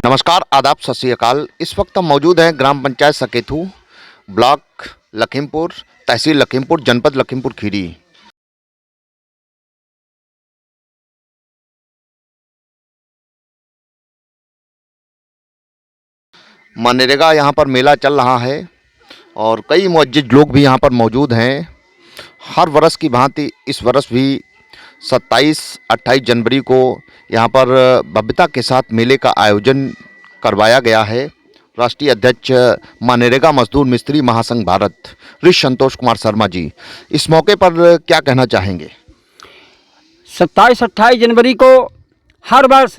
नमस्कार, आदाब, सत श्री अकाल। इस वक्त हम मौजूद हैं ग्राम पंचायत सकेथू, ब्लॉक लखीमपुर, तहसील लखीमपुर, जनपद लखीमपुर खीरी। मनरेगा यहाँ पर मेला चल रहा है और कई मुअज्जिज लोग भी यहाँ पर मौजूद हैं। हर वर्ष की भांति इस वर्ष भी 27-28 जनवरी को यहाँ पर भव्यता के साथ मेले का आयोजन करवाया गया है। राष्ट्रीय अध्यक्ष मनरेगा मजदूर मिस्त्री महासंघ भारत ऋषि संतोष कुमार शर्मा जी, इस मौके पर क्या कहना चाहेंगे? 27-28 जनवरी को हर वर्ष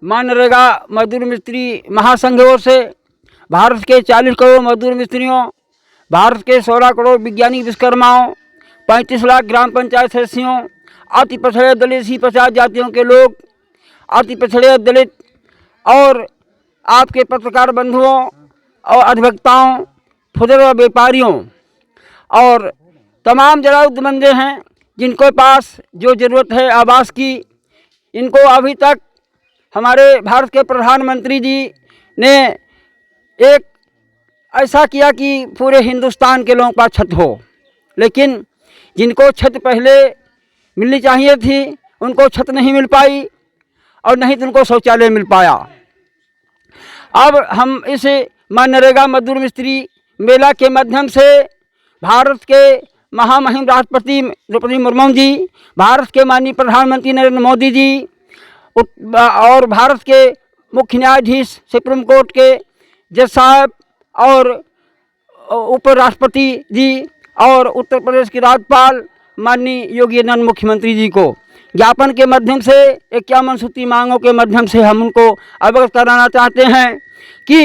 मनरेगा मजदूर मिस्त्री महासंघ ओर से भारत के 40 करोड़ मजदूर मिस्त्रियों, भारत के 16 करोड़ वैज्ञानिक विश्वकर्माओं, 35 लाख ग्राम पंचायत सदस्यों, अति पिछड़े दलित सी 50 जातियों के लोग, अति पिछड़े दलित और आपके पत्रकार बंधुओं और अधिवक्ताओं, खुदरा व्यापारियों और तमाम जरूरतमंद हैं जिनके पास जो ज़रूरत है आवास की, इनको अभी तक हमारे भारत के प्रधानमंत्री जी ने एक ऐसा किया कि पूरे हिंदुस्तान के लोगों के पास छत हो, लेकिन जिनको छत पहले मिलनी चाहिए थी उनको छत नहीं मिल पाई और नहीं तो उनको शौचालय मिल पाया। अब हम इस मनरेगा मजदूर मिस्त्री मेला के माध्यम से भारत के महामहिम राष्ट्रपति द्रौपदी मुर्मू जी, भारत के माननीय प्रधानमंत्री नरेंद्र मोदी जी और भारत के मुख्य न्यायाधीश सुप्रीम कोर्ट के जज साहब और उपराष्ट्रपति जी और उत्तर प्रदेश के राज्यपाल माननीय योगी आदित्यनाथ मुख्यमंत्री जी को ज्ञापन के माध्यम से 51 सूत्री मांगों के माध्यम से हम उनको अवगत कराना चाहते हैं कि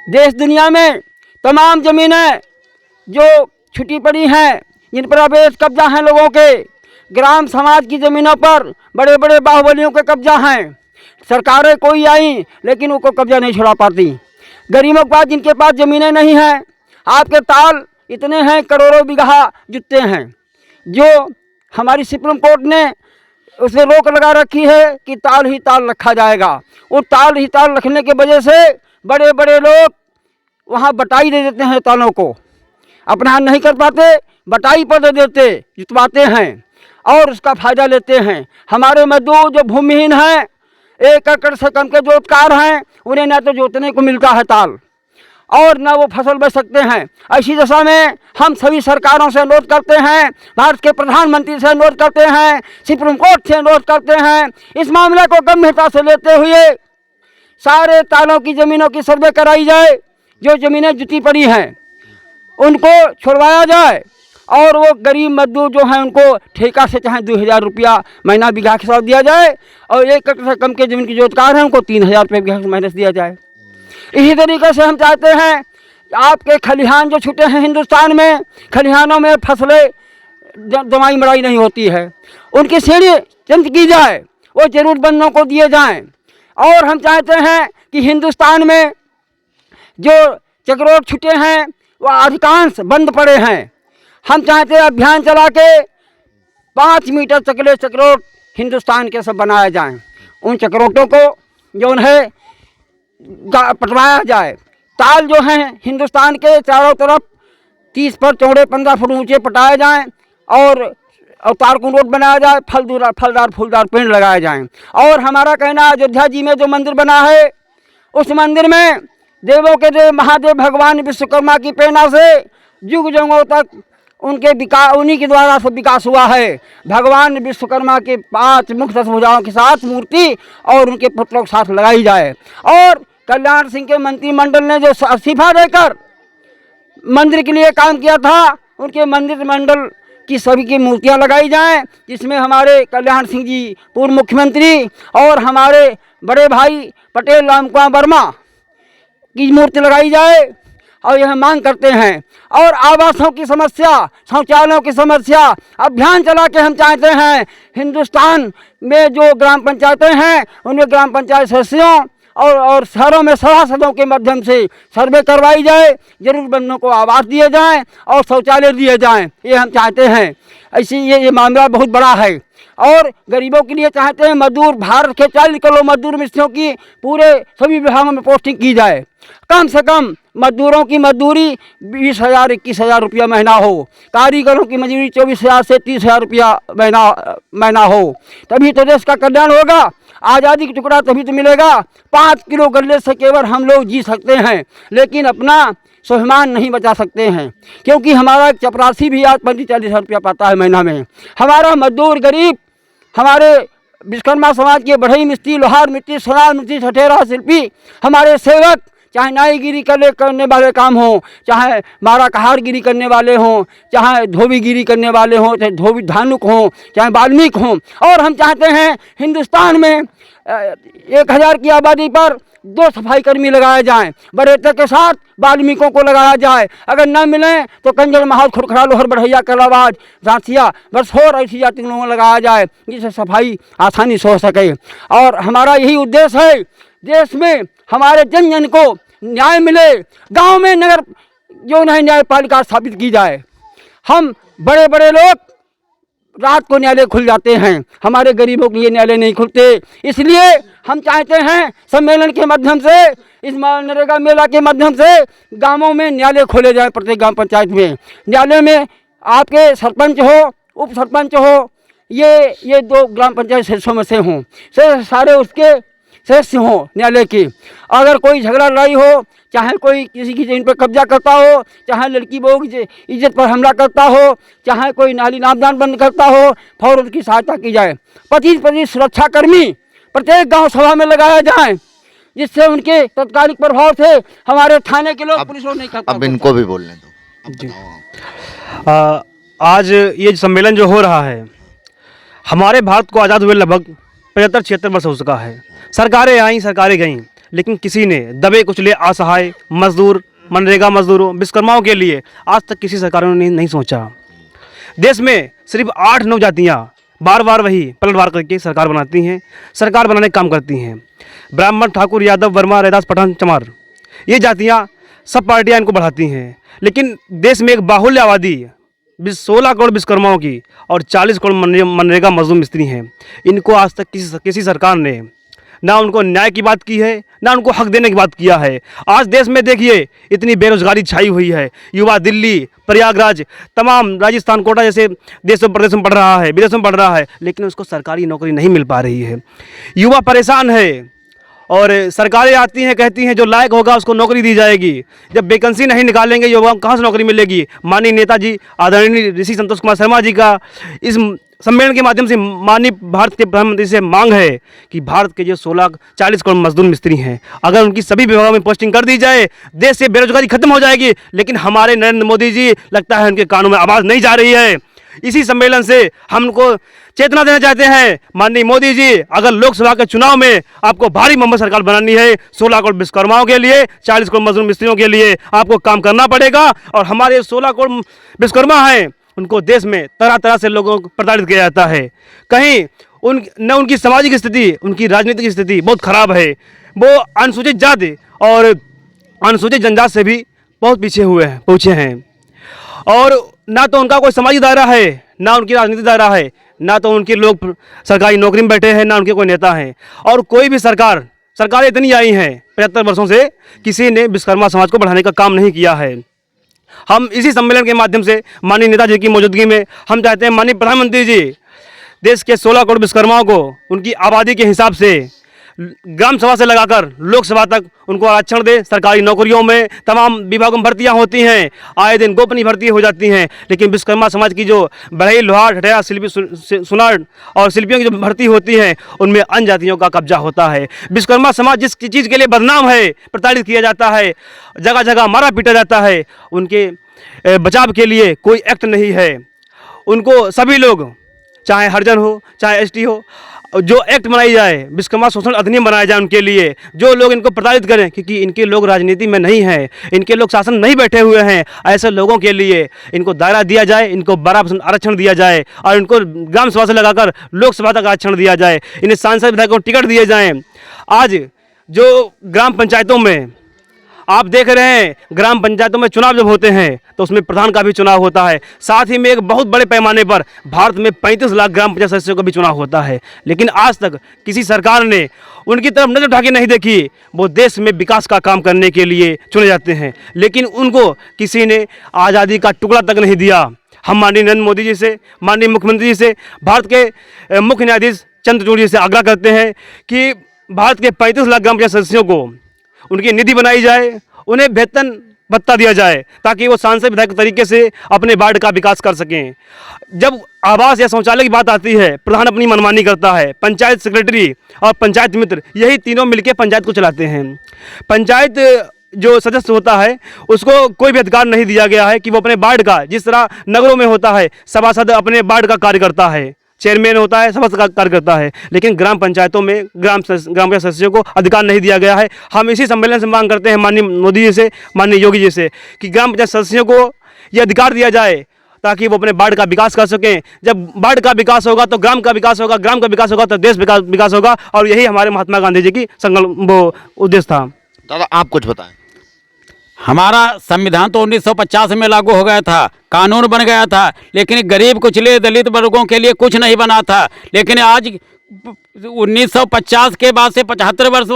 देश दुनिया में तमाम ज़मीनें जो छुटी पड़ी हैं, जिन पर अवैध कब्जा हैं लोगों के, ग्राम समाज की ज़मीनों पर बड़े बड़े बाहुबलियों के कब्जा हैं। सरकारें कोई आई लेकिन उनको कब्जा नहीं छुड़ा पाती। गरीबों के पास जिनके पास ज़मीनें नहीं हैं, आपके ताल इतने हैं, करोड़ों बीघा जुटते हैं, जो हमारी सुप्रीम कोर्ट ने उसमें रोक लगा रखी है कि ताल ही ताल रखा जाएगा। वो ताल ही ताल रखने की वजह से बड़े बड़े लोग वहाँ बटाई दे देते हैं, तालों को अपना हाथ नहीं कर पाते, बटाई पर दे देते, जुतवाते हैं और उसका फ़ायदा लेते हैं। हमारे मजदूर जो भूमिहीन हैं, 1 एकड़ से कम के जोतकार हैं, उन्हें न तो जोतने को मिलता है ताल और न वो फसल बच सकते हैं। ऐसी दशा में हम सभी सरकारों से अनुरोध करते हैं, भारत के प्रधानमंत्री से अनुरोध करते हैं, सुप्रीम कोर्ट से अनुरोध करते हैं, इस मामले को गंभीरता से लेते हुए सारे तालों की ज़मीनों की सर्वे कराई जाए। जो ज़मीनें जुटी पड़ी हैं उनको छुड़वाया जाए और वो गरीब मजदूर जो हैं उनको ठेका से चाहे 2000 रुपया महीना बीघा के साथ दिया जाए और 1 एकड़ से कम के ज़मीन के जोतकार हैं उनको 3000 रुपये बीघा महीने से दिया जाए। इसी तरीके से हम चाहते हैं आपके खलिहान जो छूटे हैं हिंदुस्तान में, खलिहानों में फसलें दवाई मड़ाई नहीं होती है, उनकी सीढ़ी चंद की जाए, वो ज़रूरतमंदों को दिए जाएं। और हम चाहते हैं कि हिंदुस्तान में जो चक्रोट छूटे हैं वो अधिकांश बंद पड़े हैं। हम चाहते हैं अभियान चला के 5 मीटर चकले चक्रोट हिंदुस्तान के सब बनाए जाएं। उन चक्रोटों को जो है पटवाया जाए। ताल जो हैं हिंदुस्तान के चारों तरफ 30 फुट चौड़े 15 फुट ऊंचे पटाए जाएं और तारकुन रोड बनाया जाए, फलदार फूलदार पेड़ लगाए जाएं। और हमारा कहना है अयोध्या जी में जो मंदिर बना है उस मंदिर में देवों के देव महादेव भगवान विश्वकर्मा की प्रेरणा से युग युगों तक उनके विकास, उन्हीं के द्वारा से विकास हुआ है। भगवान विश्वकर्मा के 5 मुख्य भुजाओं के साथ मूर्ति और उनके पुत्रों के साथ लगाई जाए। और कल्याण सिंह के मंत्रिमंडल ने जो इस्तीफा देकर मंदिर के लिए काम किया था, उनके मंदिर मंडल की सभी की मूर्तियां लगाई जाएं, जिसमें हमारे कल्याण सिंह जी पूर्व मुख्यमंत्री और हमारे बड़े भाई पटेल राम कुमार वर्मा की मूर्ति लगाई जाए। और यह मांग करते हैं। और आवासों की समस्या, शौचालयों की समस्या अभियान चला के हम चाहते हैं हिंदुस्तान में जो ग्राम पंचायतें हैं उनमें ग्राम पंचायत सदस्यों और शहरों में सभासदों के माध्यम से सर्वे करवाई जाए, जरूरतमंदों को आवास दिए जाएं और शौचालय दिए जाएं। ये हम चाहते हैं। ऐसी ये मामला बहुत बड़ा है और गरीबों के लिए चाहते हैं मजदूर भारत के 40 करोड़ मजदूर मिस्त्रियों की पूरे सभी विभागों में पोस्टिंग की जाए। कम से कम मजदूरों की मजदूरी 20,000 21,000 रुपया महीना हो, कारीगरों की मजदूरी 24,000 से 30,000 रुपया महीना हो, तभी तो देश का कल्याण होगा। आज़ादी का टुकड़ा तभी तो मिलेगा। 5 किलो गल्ले से केवल हम लोग जी सकते हैं, लेकिन अपना स्वाभिमान नहीं बचा सकते हैं, क्योंकि हमारा चपरासी भी आज 35-40 हज़ार रुपया पाता है महीना में। हमारा मजदूर गरीब, हमारे विश्वकर्मा समाज के बढ़ई मिस्त्री, लोहार मिस्त्री, सोनार मिस्त्री, ठठेरा शिल्पी, हमारे सेवक, चाहे नाईगिरी करने वाले काम हों, चाहे मारा कहारगिरी करने वाले हों, चाहे धोबीगिरी करने वाले हों, चाहे धोबी धानुक हों, चाहे वाल्मीकि हों। और हम चाहते हैं हिंदुस्तान में 1,000 की आबादी पर 2 सफाई कर्मी लगाए जाएं, बरेतर के साथ वाल्मीकों को लगाया जाए। अगर न मिलें तो कंजर महाल, खुरखरा, लोहर, बढ़ैया, कलाबाज, रासिया, बरसोर ऐसी जाति के लोगों को लगाया जाए, जिससे सफाई आसानी से हो सके। और हमारा यही उद्देश्य है, देश में हमारे जन जन को न्याय मिले। गांव में नगर जो है न्यायपालिका स्थापित की जाए। हम बड़े बड़े लोग रात को न्यायालय खुल जाते हैं, हमारे गरीबों के लिए न्यायालय नहीं खुलते। इसलिए हम चाहते हैं सम्मेलन के माध्यम से, इस मनरेगा मेला के माध्यम से गांवों में न्यायालय खोले जाए। प्रत्येक ग्राम पंचायत में न्यायालय में आपके सरपंच हो, उप सरपंच हो, ये 2 ग्राम पंचायत सदस्यों में से हों, सारे उसके सदस्य हों न्यायालय की। अगर कोई झगड़ा लड़ाई हो, चाहे कोई किसी की जमीन पर कब्जा करता हो, चाहे लड़की बहू की इज्जत पर हमला करता हो, चाहे कोई नाली नामदान बंद करता हो, फौरन उसकी सहायता की जाए। 25 सुरक्षाकर्मी प्रत्येक गांव सभा में लगाया जाए, जिससे उनके तत्कालिक प्रभाव से हमारे थाने के लोग पुलिस नहीं करता। अब इनको भी बोलने दो। जी। आज ये सम्मेलन जो हो रहा है, हमारे भारत को आज़ाद हुए लगभग 75-76 वर्ष हो चुका है। सरकारें आईं, सरकारें गईं, लेकिन किसी ने दबे कुचले असहाय मजदूर, मनरेगा मजदूरों, विश्वकर्माओं के लिए आज तक किसी सरकारों ने नहीं सोचा। देश में सिर्फ 8-9 जातियाँ बार बार वही पलटवार करके सरकार बनाती हैं, सरकार बनाने का काम करती हैं। ब्राह्मण, ठाकुर, यादव, वर्मा, रैदास, पठान, चमार, ये जातियाँ सब पार्टियाँ इनको बढ़ाती हैं। लेकिन देश में एक बाहुल्य आबादी 16 करोड़ विश्वकर्माओं की और 40 करोड़ मनरेगा मजदूर मिस्त्री हैं। इनको आज तक किसी सरकार ने ना उनको न्याय की बात की है, ना उनको हक देने की बात किया है। आज देश में देखिए इतनी बेरोजगारी छाई हुई है। युवा दिल्ली, प्रयागराज, तमाम राजस्थान, कोटा जैसे देशों प्रदेशों में पढ़ रहा है, विदेशों में पढ़ रहा है, लेकिन उसको सरकारी नौकरी नहीं मिल पा रही है। युवा परेशान है और सरकारें आती हैं, कहती हैं जो लायक होगा उसको नौकरी दी जाएगी। जब वैकेंसी नहीं निकालेंगे युवाओं को कहाँ से नौकरी मिलेगी। माननीय नेताजी आदरणीय ऋषि संतोष कुमार शर्मा जी का इस सम्मेलन के माध्यम से माननीय भारत के प्रधानमंत्री से मांग है कि भारत के जो 40 करोड़ मजदूर मिस्त्री हैं, अगर उनकी सभी विभागों में पोस्टिंग कर दी जाए, देश से बेरोजगारी खत्म हो जाएगी। लेकिन हमारे नरेंद्र मोदी जी लगता है उनके कानों में आवाज़ नहीं जा रही है। इसी सम्मेलन से हम उनको चेतना देना चाहते हैं, माननीय मोदी जी, अगर लोकसभा के चुनाव में आपको भारी बहुमत सरकार बनानी है, 16 करोड़ विश्वकर्माओं के लिए, 40 करोड़ मजदूर मिस्त्रियों के लिए आपको काम करना पड़ेगा। और हमारे 16 करोड़ विश्वकर्मा हैं, उनको देश में तरह तरह से लोगों को प्रताड़ित किया जाता है। कहीं उनकी सामाजिक स्थिति, उनकी राजनीतिक स्थिति बहुत खराब है। वो अनुसूचित जाति और अनुसूचित जनजाति से भी बहुत पहुँचे हैं। और ना तो उनका कोई सामाजिक दायरा है, ना उनकी राजनीतिक दायरा है, ना तो उनके लोग सरकारी नौकरी में बैठे हैं, ना उनके कोई नेता हैं। और कोई भी सरकारें इतनी आई हैं 75 वर्षों से, किसी ने विश्वकर्मा समाज को बढ़ाने का काम नहीं किया है। हम इसी सम्मेलन के माध्यम से माननीय नेताजी की मौजूदगी में हम चाहते हैं माननीय प्रधानमंत्री जी देश के 16 करोड़ विश्वकर्माओं को उनकी आबादी के हिसाब से ग्राम सभा से लगाकर लोकसभा तक उनको आरक्षण दे। सरकारी नौकरियों में तमाम विभागों में भर्तियां होती हैं, आए दिन गोपनीय भर्ती हो जाती हैं, लेकिन विश्वकर्मा समाज की जो बढ़ई, लोहार, ठठेरा, शिल्पी, सुनार और शिल्पियों की जो भर्ती होती हैं, उनमें अन्य जातियों का कब्जा होता है। विश्वकर्मा समाज जिस चीज़ के लिए बदनाम है, प्रताड़ित किया जाता है, जगह जगह मारा पीटा जाता है, उनके बचाव के लिए कोई एक्ट नहीं है। उनको सभी लोग, चाहे हरिजन हो, चाहे ST हो, जो एक्ट बनाई जाए, विश्वकर्मा शोषण अधिनियम बनाया जाए उनके लिए, जो लोग इनको प्रताड़ित करें, क्योंकि इनके लोग राजनीति में नहीं हैं, इनके लोग शासन नहीं बैठे हुए हैं, ऐसे लोगों के लिए इनको दायरा दिया जाए, इनको 12% आरक्षण दिया जाए और इनको ग्राम सभा से लगाकर लोकसभा तक आरक्षण दिया जाए, इन्हें सांसद विधायकों को टिकट दिए जाएँ। आज जो ग्राम पंचायतों में आप देख रहे हैं ग्राम पंचायतों में चुनाव जब होते हैं तो उसमें प्रधान का भी चुनाव होता है, साथ ही में एक बहुत बड़े पैमाने पर भारत में 35 लाख ग्राम पंचायत सदस्यों का भी चुनाव होता है। लेकिन आज तक किसी सरकार ने उनकी तरफ नजर उठा के नहीं देखी। वो देश में विकास का काम करने के लिए चुने जाते हैं, लेकिन उनको किसी ने आज़ादी का टुकड़ा तक नहीं दिया। हम माननीय नरेंद्र मोदी जी से, माननीय मुख्यमंत्री जी से, भारत के मुख्य न्यायाधीश चंद्रचूड़ जी से आग्रह करते हैं कि भारत के 35 लाख ग्राम पंचायत सदस्यों को उनकी निधि बनाई जाए, उन्हें वेतन भत्ता दिया जाए, ताकि वो सांसद विधायक तरीके से अपने वार्ड का विकास कर सकें। जब आवास या शौचालय की बात आती है, प्रधान अपनी मनमानी करता है। पंचायत सेक्रेटरी और पंचायत मित्र यही तीनों मिलकर पंचायत को चलाते हैं। पंचायत जो सदस्य होता है उसको कोई भी अधिकार नहीं दिया गया है कि वो अपने वार्ड का, जिस तरह नगरों में होता है सभासद अपने वार्ड का कार्य करता है, चेयरमैन होता है, सभासद का कार्य करता है, लेकिन ग्राम पंचायतों में ग्राम पंचायत सदस्यों को अधिकार नहीं दिया गया है। हम इसी सम्मेलन से मांग करते हैं माननीय मोदी जी से, माननीय योगी जी से, कि ग्राम पंचायत सदस्यों को ये अधिकार दिया जाए ताकि वो अपने वार्ड का विकास कर सकें। जब वार्ड का विकास होगा तो ग्राम का विकास होगा, ग्राम का विकास होगा तो देश विकास होगा, और यही हमारे महात्मा गांधी जी की संकल्प वो उद्देश्य था। दादा आप कुछ बताएं। हमारा संविधान तो 1950 में लागू हो गया था, कानून बन गया था, लेकिन गरीब कुचले दलित वर्गों के लिए कुछ नहीं बना था। लेकिन आज 1950 के बाद से 75 वर्ष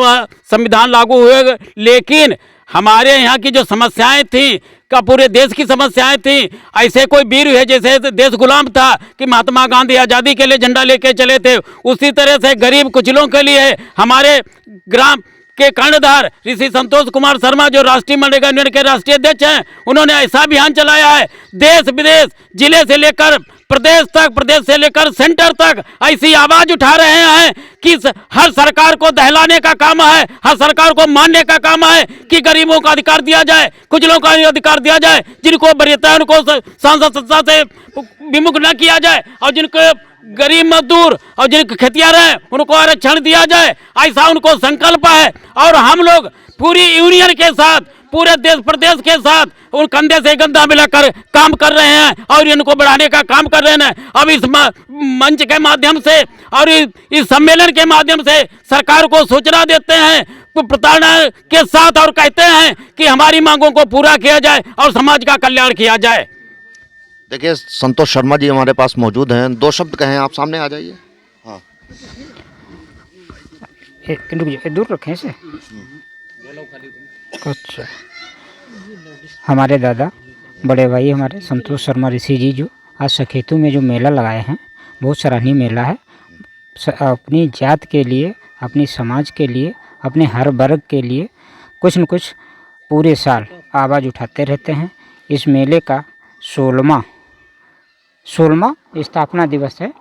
संविधान लागू हुए, लेकिन हमारे यहाँ की जो समस्याएं थी का पूरे देश की समस्याएं थी। ऐसे कोई वीर है जैसे देश गुलाम था कि महात्मा गांधी आज़ादी के लिए झंडा लेके चले थे, उसी तरह से गरीब कुचलों के लिए हमारे ग्राम के कर्णधार ऋषि संतोष कुमार शर्मा जो राष्ट्रीय मनरेगा यूनियन के राष्ट्रीय अध्यक्ष हैं, उन्होंने ऐसा अभियान चलाया है, देश विदेश जिले से लेकर प्रदेश तक, प्रदेश से लेकर सेंटर तक ऐसी आवाज उठा रहे हैं कि हर सरकार को दहलाने का काम है, हर सरकार को मानने का काम है कि गरीबों का अधिकार दिया जाए, कुचलों का अधिकार दिया जाए, जिनको वरीयता है उनको सांसद सत्ता से विमुख न किया जाए, और जिनको गरीब मजदूर और जिनके खेतियार हैं उनको आरक्षण दिया जाए, ऐसा उनको संकल्प है। और हम लोग पूरी यूनियन के साथ, पूरे देश प्रदेश के साथ उन कंधे से कंधा मिलाकर काम कर रहे हैं और इनको बढ़ाने का काम कर रहे हैं। अब इस मंच के माध्यम से और इस सम्मेलन के माध्यम से सरकार को सूचना देते हैं प्रताड़ना के साथ, और कहते हैं कि हमारी मांगों को पूरा किया जाए और समाज का कल्याण किया जाए। देखिए संतोष शर्मा जी हमारे पास मौजूद हैं, दो शब्द कहें, आप सामने आ जाइए। हाँ दूर रखें इसे। अच्छा, हमारे दादा बड़े भाई हमारे संतोष शर्मा ऋषि जी जो आज सखेतु में जो मेला लगाए हैं, बहुत सराहनीय मेला है। अपनी जात के लिए, अपनी समाज के लिए, अपने हर वर्ग के लिए कुछ न कुछ पूरे साल आवाज़ उठाते रहते हैं। इस मेले का 16वां स्थापना दिवस है,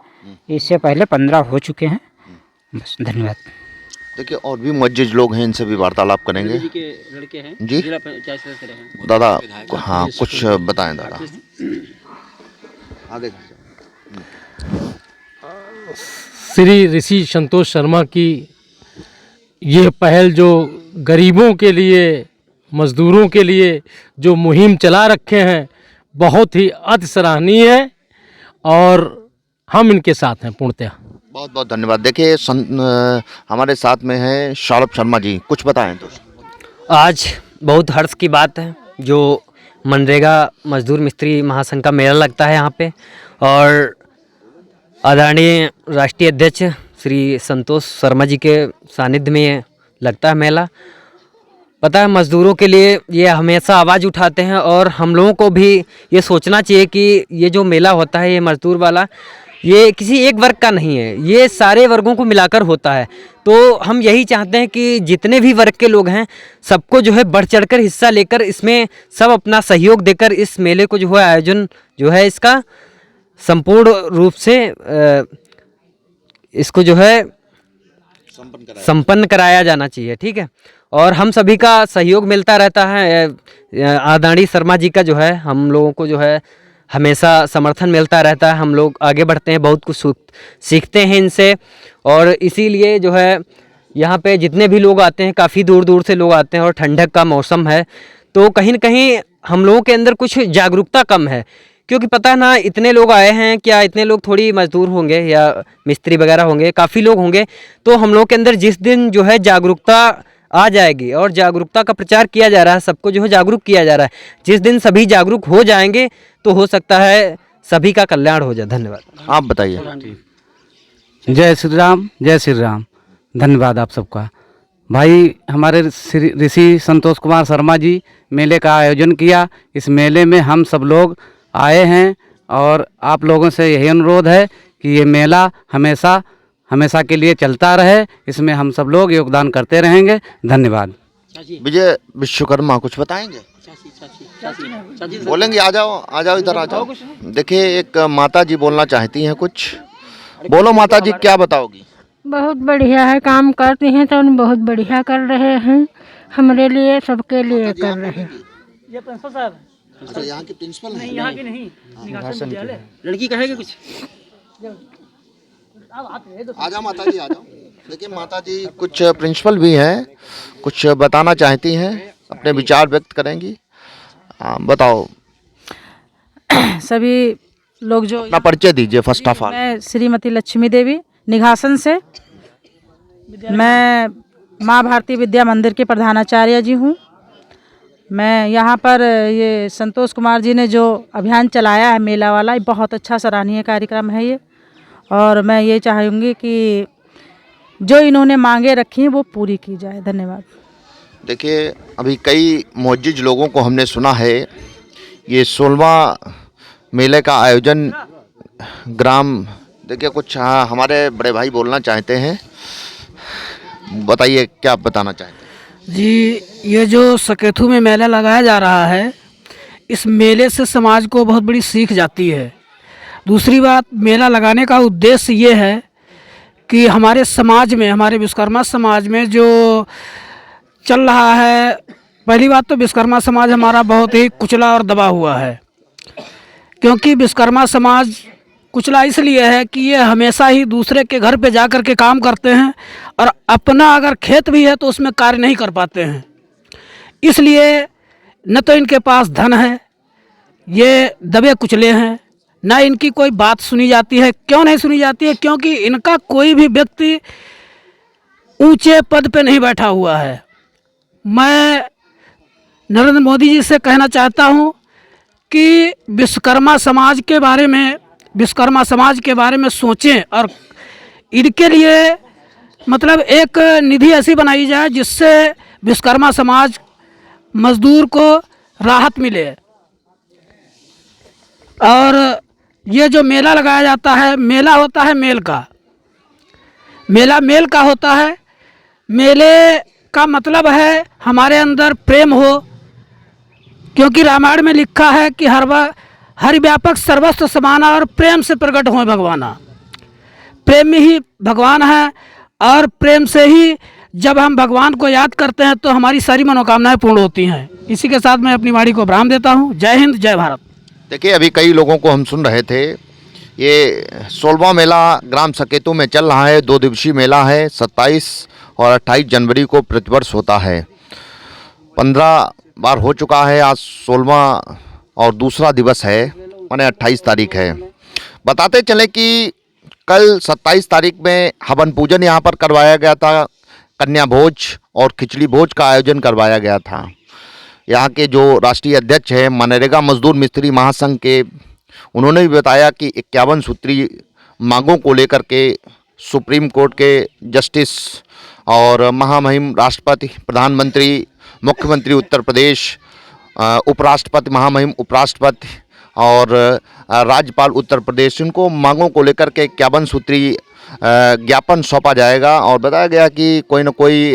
इससे पहले 15 हो चुके हैं। बस धन्यवाद। देखिए और भी मुअज्जिज लोग हैं, इनसे भी वार्तालाप करेंगे। के लड़के हैं जी जिला पंचायत सदस्य रहे हैं। दादा, हाँ कुछ बताएं दादा। आगे श्री ऋषि संतोष शर्मा की ये पहल जो गरीबों के लिए, मज़दूरों के लिए जो मुहिम चला रखे हैं, बहुत ही अति सराहनीय है और हम इनके साथ हैं पूर्णतः। बहुत बहुत धन्यवाद। देखिए हमारे साथ में है शालभ शर्मा जी, कुछ बताएं तो। आज बहुत हर्ष की बात है जो मनरेगा मजदूर मिस्त्री महासंघ का मेला लगता है यहाँ पे, और आदरणीय राष्ट्रीय अध्यक्ष श्री संतोष शर्मा जी के सानिध्य में लगता है मेला। पता है मज़दूरों के लिए ये हमेशा आवाज़ उठाते हैं, और हम लोगों को भी ये सोचना चाहिए कि ये जो मेला होता है ये मज़दूर वाला, ये किसी एक वर्ग का नहीं है, ये सारे वर्गों को मिलाकर होता है। तो हम यही चाहते हैं कि जितने भी वर्ग के लोग हैं सबको जो है बढ़ चढ़कर हिस्सा लेकर, इसमें सब अपना सहयोग देकर इस मेले को जो है आयोजन जो है इसका संपूर्ण रूप से इसको जो है संपन्न कराया जाना चाहिए। ठीक है, और हम सभी का सहयोग मिलता रहता है। आदरणीय शर्मा जी का जो है हम लोगों को जो है हमेशा समर्थन मिलता रहता है, हम लोग आगे बढ़ते हैं, बहुत कुछ सीखते हैं इनसे, और इसीलिए जो है यहाँ पे जितने भी लोग आते हैं, काफ़ी दूर दूर से लोग आते हैं, और ठंडक का मौसम है तो कहीं न कहीं हम लोगों के अंदर कुछ जागरूकता कम है, क्योंकि पता ना इतने लोग आए हैं, क्या इतने लोग थोड़ी मजदूर होंगे या मिस्त्री वगैरह होंगे, काफ़ी लोग होंगे, तो हम लोग के अंदर जिस दिन जो है जागरूकता आ जाएगी और जागरूकता का प्रचार किया जा रहा है, सबको जो है जागरूक किया जा रहा है। जिस दिन सभी जागरूक हो जाएंगे तो हो सकता है सभी का कल्याण हो जाए। धन्यवाद। आप बताइए। जय श्री राम, जय श्री राम। धन्यवाद आप सबका। भाई हमारे ऋषि संतोष कुमार शर्मा जी मेले का आयोजन किया। इस मेले में हम सब लोग आए हैं और आप लोगों से यही अनुरोध है कि ये मेला हमेशा हमेशा के लिए चलता रहे, इसमें हम सब लोग योगदान करते रहेंगे। धन्यवाद। विजय विश्वकर्मा कुछ बताएंगे? बोलेंगे? आ जाओ इधर आ जाओ। देखिए एक माता जी बोलना चाहती हैं कुछ। बोलो माता जी, क्या बताओगी? बहुत बढ़िया है, काम करती हैं तो बहुत बढ़िया कर रहे हैं, हमारे लिए सबके लिए कर रहे हैं। ये प्रिंसिपल साहब, अच्छा यहाँ के प्रिंसिपल हैं? यहाँ की नहीं, निगासन विद्यालय। लड़की कहेगी कुछ? आ जाओ माता जी, आ जाओ। देखिए माता जी कुछ प्रिंसिपल भी हैं, कुछ बताना चाहती हैं, अपने विचार व्यक्त करेंगी। बताओ। सभी लोग जो अपना परिचय दीजिए फर्स्ट ऑफ ऑल। मैं श्रीमती लक्ष्मी देवी निघासन से, मैं माँ भारती विद्या मंदिर के प्रधानाचार्य जी हूँ। मैं यहाँ पर ये संतोष कुमार जी ने जो अभियान चलाया है मेला वाला, ये बहुत अच्छा सराहनीय कार्यक्रम है ये, और मैं ये चाहूँगी कि जो इन्होंने मांगे रखी हैं वो पूरी की जाए। धन्यवाद। देखिए अभी कई मुअज्जिज लोगों को हमने सुना है, ये 16वां मेले का आयोजन ग्राम, देखिए कुछ हमारे बड़े भाई बोलना चाहते हैं, बताइए क्या आप बताना चाहते हैं? जी, ये जो सकेतु में मेला लगाया जा रहा है, इस मेले से समाज को बहुत बड़ी सीख जाती है। दूसरी बात, मेला लगाने का उद्देश्य ये है कि हमारे समाज में, हमारे विश्वकर्मा समाज में जो चल रहा है, पहली बात तो विश्वकर्मा समाज हमारा बहुत ही कुचला और दबा हुआ है, क्योंकि विश्वकर्मा समाज कुचला इसलिए है कि ये हमेशा ही दूसरे के घर पे जा कर के काम करते हैं और अपना अगर खेत भी है तो उसमें कार्य नहीं कर पाते हैं। इसलिए न तो इनके पास धन है, ये दबे कुचले हैं, ना इनकी कोई बात सुनी जाती है। क्यों नहीं सुनी जाती है? क्योंकि इनका कोई भी व्यक्ति ऊंचे पद पे नहीं बैठा हुआ है। मैं नरेंद्र मोदी जी से कहना चाहता हूं कि विश्वकर्मा समाज के बारे में सोचें और इनके लिए मतलब एक निधि ऐसी बनाई जाए जिससे विश्वकर्मा समाज मजदूर को राहत मिले। और ये जो मेला लगाया जाता है, मेला होता है मेल का, मेल का होता है। मेले का मतलब है हमारे अंदर प्रेम हो, क्योंकि रामायण में लिखा है कि हरि व्यापक सर्वस्व समाना और प्रेम से प्रकट हो भगवाना। प्रेम में ही भगवान है और प्रेम से ही जब हम भगवान को याद करते हैं तो हमारी सारी मनोकामनाएं पूर्ण होती हैं। इसी के साथ मैं अपनी वाणी को विराम देता हूं। जय हिंद, जय भारत। देखिए अभी कई लोगों को हम सुन रहे थे, ये 16वां मेला ग्राम सकेतु में चल रहा है। 2 दिवसीय मेला है, 27 और 28 जनवरी को प्रतिवर्ष होता है। 15 बार हो चुका है, आज 16वां और दूसरा दिवस है, माने 28 तारीख है। बताते चले कि कल 27 तारीख में हवन पूजन यहाँ पर करवाया गया था, कन्या भोज और खिचड़ी भोज का आयोजन करवाया गया था। यहाँ के जो राष्ट्रीय अध्यक्ष हैं मनरेगा मजदूर मिस्त्री महासंघ के, उन्होंने भी बताया कि 51 सूत्री मांगों को लेकर के सुप्रीम कोर्ट के जस्टिस और महामहिम राष्ट्रपति, प्रधानमंत्री, मुख्यमंत्री उत्तर प्रदेश, उपराष्ट्रपति, महामहिम उपराष्ट्रपति और राज्यपाल उत्तर प्रदेश, इनको मांगों को लेकर के 51 सूत्री ज्ञापन सौंपा जाएगा। और बताया गया कि कोई न कोई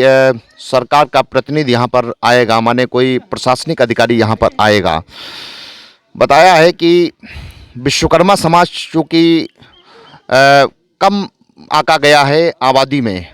सरकार का प्रतिनिधि यहाँ पर आएगा, माने कोई प्रशासनिक अधिकारी यहाँ पर आएगा। बताया है कि विश्वकर्मा समाज चूँकि कम आका गया है आबादी में,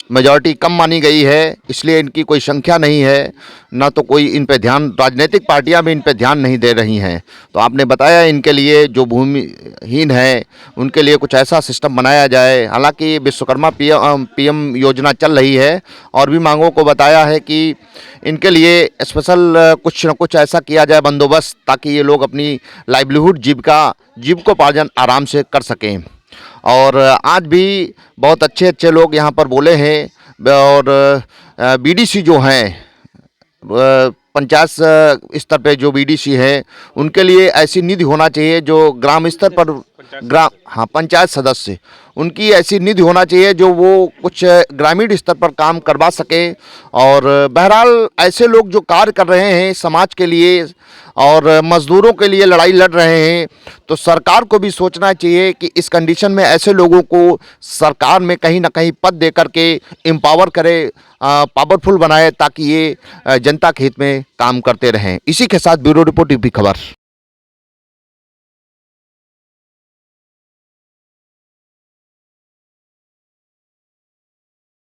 मेजॉरिटी कम मानी गई है, इसलिए इनकी कोई संख्या नहीं है, ना तो कोई इन पे ध्यान, राजनीतिक पार्टियां भी इन पे ध्यान नहीं दे रही हैं। तो आपने बताया इनके लिए जो भूमिहीन है उनके लिए कुछ ऐसा सिस्टम बनाया जाए। हालांकि विश्वकर्मा पीएम योजना चल रही है और भी मांगों को बताया है कि इनके लिए स्पेशल कुछ न कुछ ऐसा किया जाए बंदोबस्त, ताकि ये लोग अपनी लाइवलीहुड जीविकोपार्जन आराम से कर सकें। और आज भी बहुत अच्छे लोग यहाँ पर बोले हैं। और बीडीसी जो हैं पंचायत स्तर पे जो बीडीसी हैं उनके लिए ऐसी निधि होना चाहिए जो ग्राम स्तर पर पंचायत सदस्य उनकी ऐसी निधि होना चाहिए जो वो कुछ ग्रामीण स्तर पर काम करवा सके। और बहरहाल ऐसे लोग जो कार्य कर रहे हैं समाज के लिए और मज़दूरों के लिए लड़ाई लड़ रहे हैं, तो सरकार को भी सोचना चाहिए कि इस कंडीशन में ऐसे लोगों को सरकार में कहीं ना कहीं पद दे करके एम्पावर करे, पावरफुल बनाए, ताकि ये जनता के हित में काम करते रहें। इसी के साथ ब्यूरो रिपोर्ट यूपी खबर।